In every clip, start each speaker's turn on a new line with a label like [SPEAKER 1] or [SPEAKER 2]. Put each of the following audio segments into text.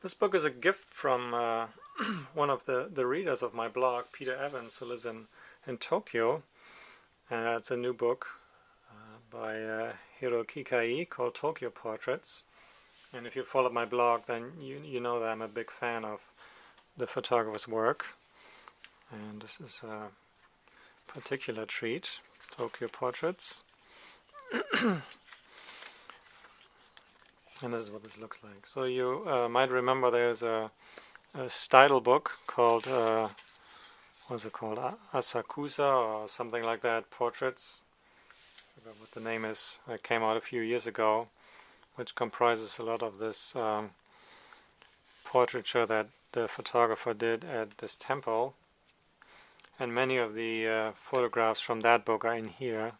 [SPEAKER 1] This book is a gift from one of the readers of my blog, Peter Evans, who lives in Tokyo. It's a new book by Hiroh Kikai called Tokyo Portraits. And if you follow my blog, then you know that I'm a big fan of the photographer's work. And this is a particular treat, Tokyo Portraits. And this is what this looks like. So you might remember there's a style book called, what's it called, Asakusa or something like that, Portraits. I forgot what the name is. It came out a few years ago, which comprises a lot of this portraiture that the photographer did at this temple. And many of the photographs from that book are in here.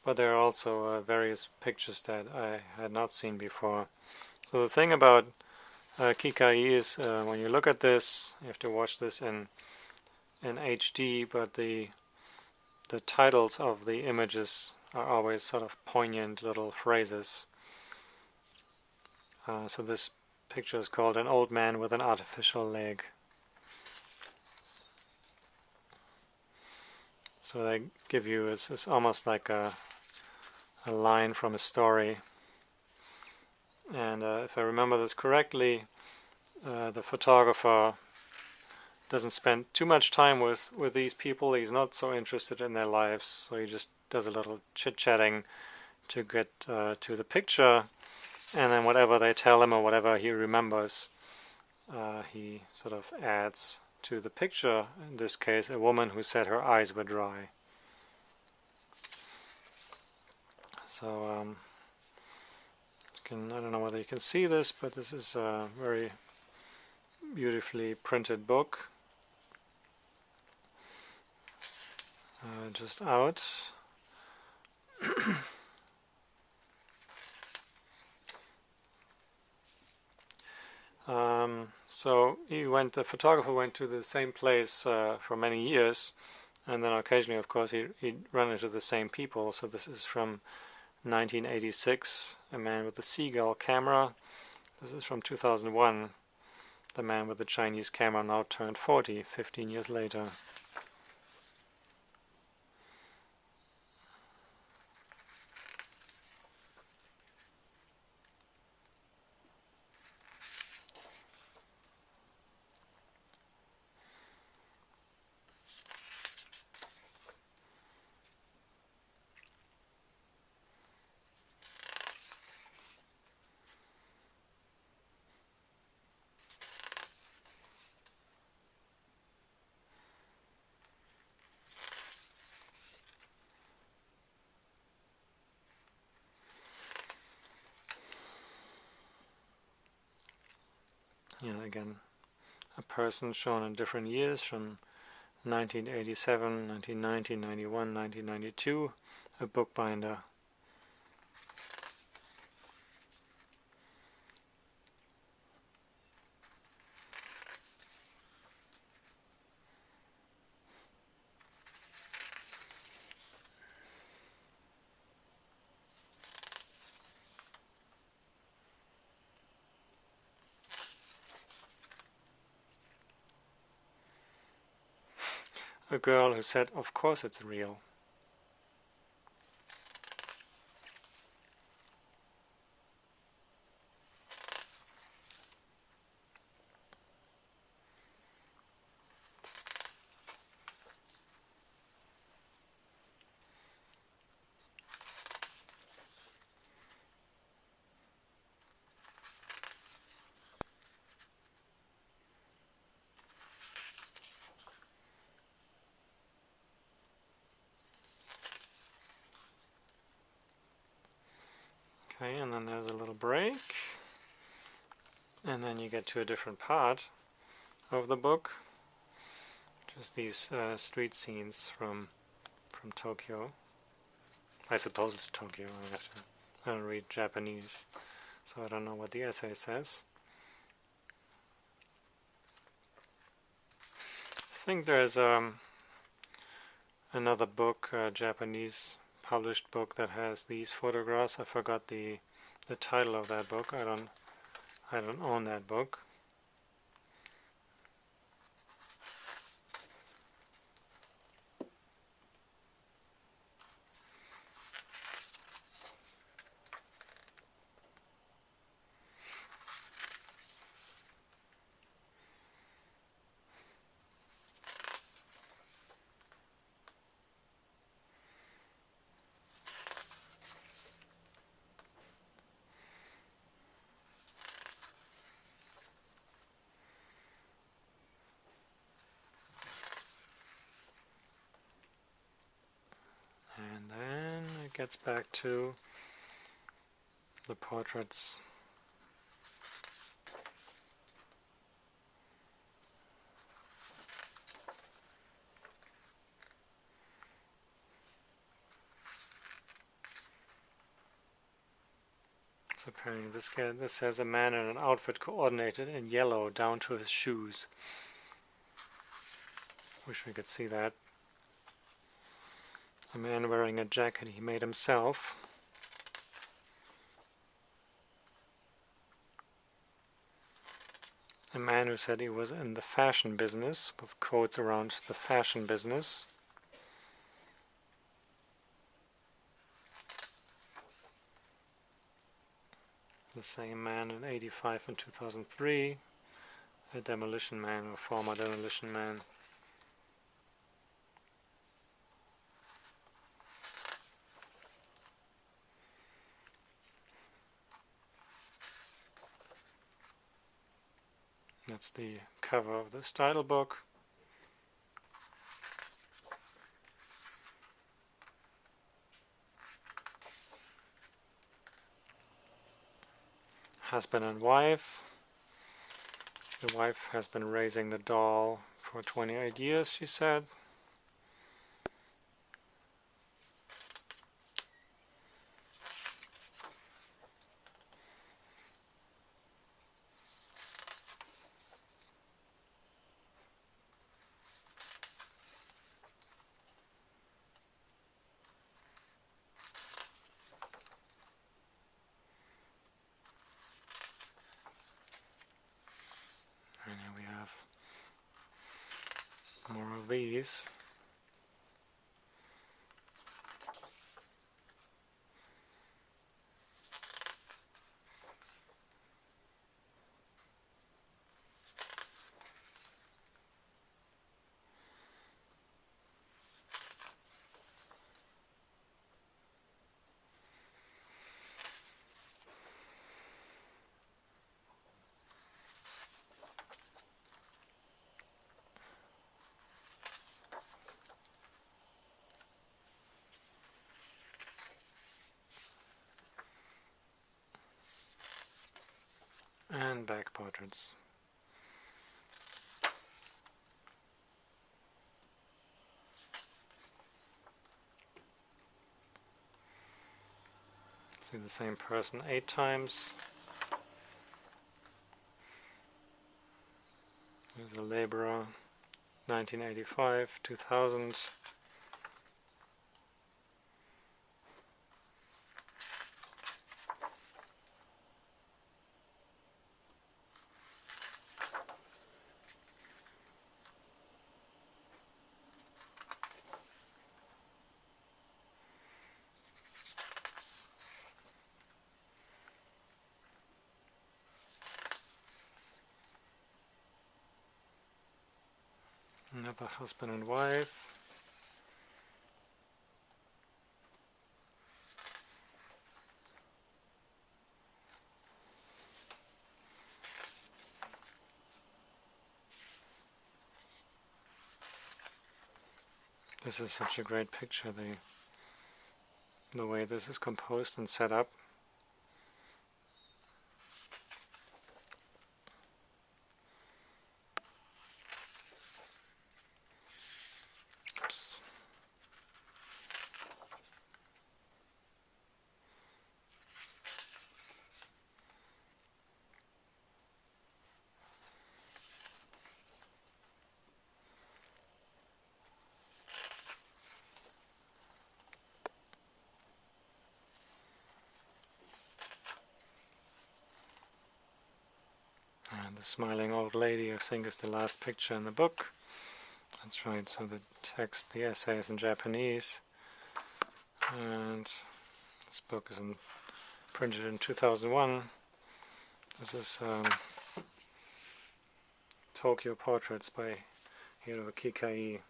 [SPEAKER 1] But there are also various pictures that I had not seen before. So the thing about Kikai is when you look at this, you have to watch this in HD, but the titles of the images are always sort of poignant little phrases. So this picture is called An Old Man with an Artificial Leg. So they give you, it's almost like a line from a story. And if I remember this correctly, the photographer doesn't spend too much time with these people. He's not so interested in their lives, so he just does a little chit-chatting to get to the picture, and then whatever they tell him or whatever he remembers, he sort of adds to the picture. In this case, a woman who said her eyes were dry. So I don't know whether you can see this, but this is a very beautifully printed book. Just out. So the photographer went to the same place for many years, and then occasionally, of course, he'd run into the same people. So this is from 1986, A Man with a Seagull Camera. This is from 2001, The Man with the Chinese Camera Now Turned 40, 15 years later. Again, a person shown in different years from 1987, 1990, 91, 1992, a bookbinder. A girl who said, "Of course it's real." Okay, and then there's a little break, and then you get to a different part of the book. Just these street scenes from Tokyo. I suppose it's Tokyo. I don't read Japanese, so I don't know what the essay says. I think there's another book, Japanese published book, that has these photographs. I forgot the the title of that book. I don't own that book. And then it gets back to the portraits. So apparently this says a man in an outfit coordinated in yellow down to his shoes. Wish we could see that. A man wearing a jacket he made himself. A man who said he was in the fashion business, with quotes around the fashion business. The same man in 85 and 2003, a demolition man, a former demolition man. That's the cover of this title book. Husband and wife. The wife has been raising the doll for 28 years, she said. And here we have more of these. And back portraits. See the same person 8 times. Here's a laborer, 1985, 2000. Another husband and wife. This is such a great picture, the way this is composed and set up. Oops. smiling old lady, I think, is the last picture in the book. That's right, so the text, the essay is in Japanese, and this book is printed in 2001. This is Tokyo Portraits by Hiroh Kikai.